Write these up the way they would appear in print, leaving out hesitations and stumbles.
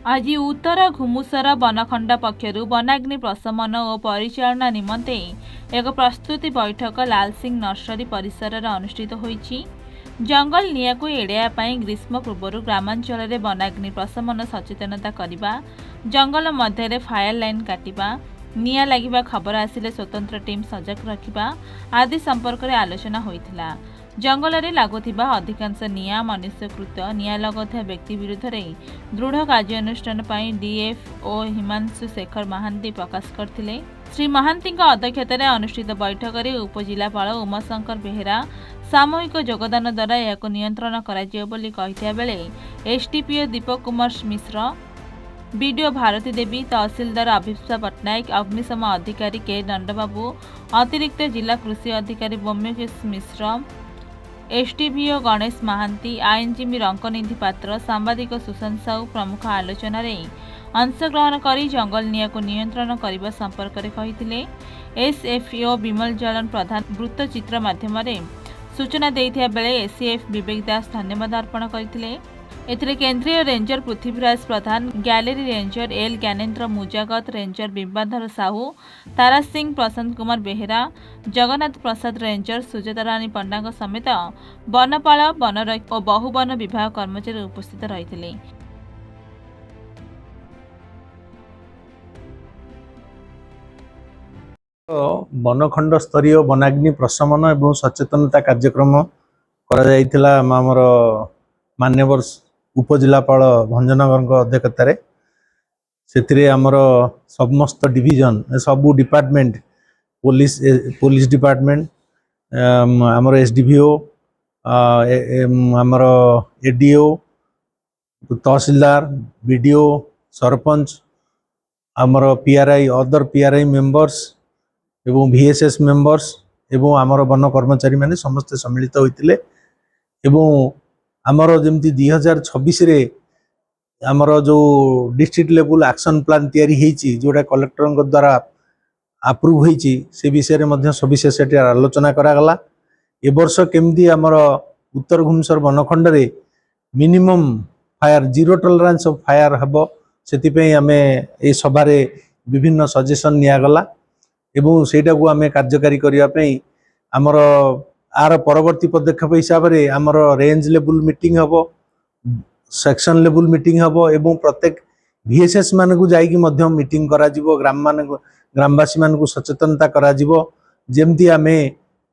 आज उत्तर घुमुसर बनखंड पक्षरु वनाग्नि प्रशमन और परिचालना निमंते एक प्रस्तुति बैठक लालसिंह नर्सरी परिसर अनुष्ठित होईछि। जंगल निया को एड़ाया पाई ग्रीष्म पूर्व ग्रामांचल में वनाग्नि प्रशमन सचेतनता करने, जंगल मध्य फायर लाइन काटिबा, निया लगिबा खबर आसिले स्वतंत्र टीम सजग रखिबा आदि संपर्क में आलोचना होइथिला। जंगल में लगुवा अधिकांश निया मनुष्यकृत निया लगुवा व्यक्ति विरुद्ध में दृढ़ कार्यानुष्ठान डीएफओ हिमांशु शेखर महांती प्रकाश करथिले। श्री महांती अध्यक्षतार अनुष्ठित बैठक में उपजिलापाल उमाशंकर बेहेरा सामूहिक योगदान द्वारा यह नियंत्रण कर बेले एसडीपीओ दीपक कुमार मिश्र, बीडीओ भारती देवी, तहसीलदार अभिप्सा पट्टनायक, अग्निशम अधिकारी के दंडबाबू, अतिरिक्त जिला कृषि अधिकारी बोम्यकेश मिश्र, एसडीपीओ गणेश महांती, आईनजीवी रंकनिधि पात्र, सांबादिक सुशांत साहू प्रमुख आलोचन अंशग्रहण कर जंगल निया को नियंत्रण करने संपर्क में कही। एसएफओ विमल जलन प्रधान वृत्तचित्र माध्यम सूचना देता बेले एसीएफ विवेक दास धन्यवाद अर्पण करते। एथिरे केंद्रीय रेंजर पृथ्वीराज प्रधान, गैलेरी रेंजर एल ज्ञानेन्द्र मुजागत, रेंजर बिंबाधर साहू, तारा सिंह, प्रशांत कुमार बेहेरा, जगन्नाथ प्रसाद रेंजर, सुजाता रानी पंडा समेत वनपाल वनरक्षी और बहु वन विभाग कर्मचारी उपस्थित रही। बनखंड स्तरीय वनाग्नि प्रशमन एवं सचेतनता कार्यक्रम करा आमर मान्यवर उपजिलापाल भंजनगर अध्यक्षतार से आमर समस्त डिविजन सबू डिपार्टमेंट पुलिस डिपार्टमेंट आमर एसडीपीओ आमर एडीओ तहसीलदार बीडीओ सरपंच आमर पीआरआई अदर पीआरआई मेंबर्स एवं VSS मेंबर्स एवं आमर वन कर्मचारी माने समस्त सम्मिलित होते आमर जमती 2026 रे आमर जो डिस्ट्रिक्ट लेवल एक्शन प्लान तैयारी होईची जोटा कलेक्टर द्वारा अप्रूव होईची से विषय में सविशेष आलोचना करागला। ए वर्ष केमती आमर उत्तर घुमसर बनखंड रे minimum fire zero tolerance of fire हबो सेति आमे ए सभा रे विभिन्न सजेशन नियागला एवं सेटा को आमे कार्यकारी करिया पई आमर आर परवर्ती पदक्षेप हिसाब से आमर रेंज लेवल मीटिंग हबो, सेक्शन लेवल मीटिंग हबो एवं प्रत्येक VSS मान को जाइकी मध्य मीटिंग करा जिवो, ग्रामवासी मान को सचेतनता करा जिवो जेमती आमे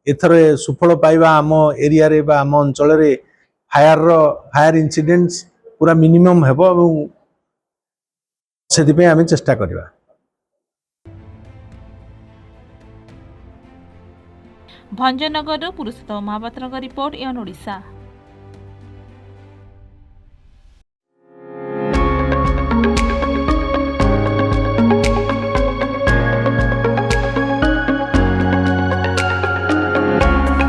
एथर सुफल पाइबा आम एरिया रे बा आम अंचल रे फायर इंसिडेंट्स पूरा मिनिमम हेबो एवं सेति पे आमे चेष्टा करबा। भंजनगर पुरुषोत्तम महापात्र रिपोर्ट, एन ओडिशा।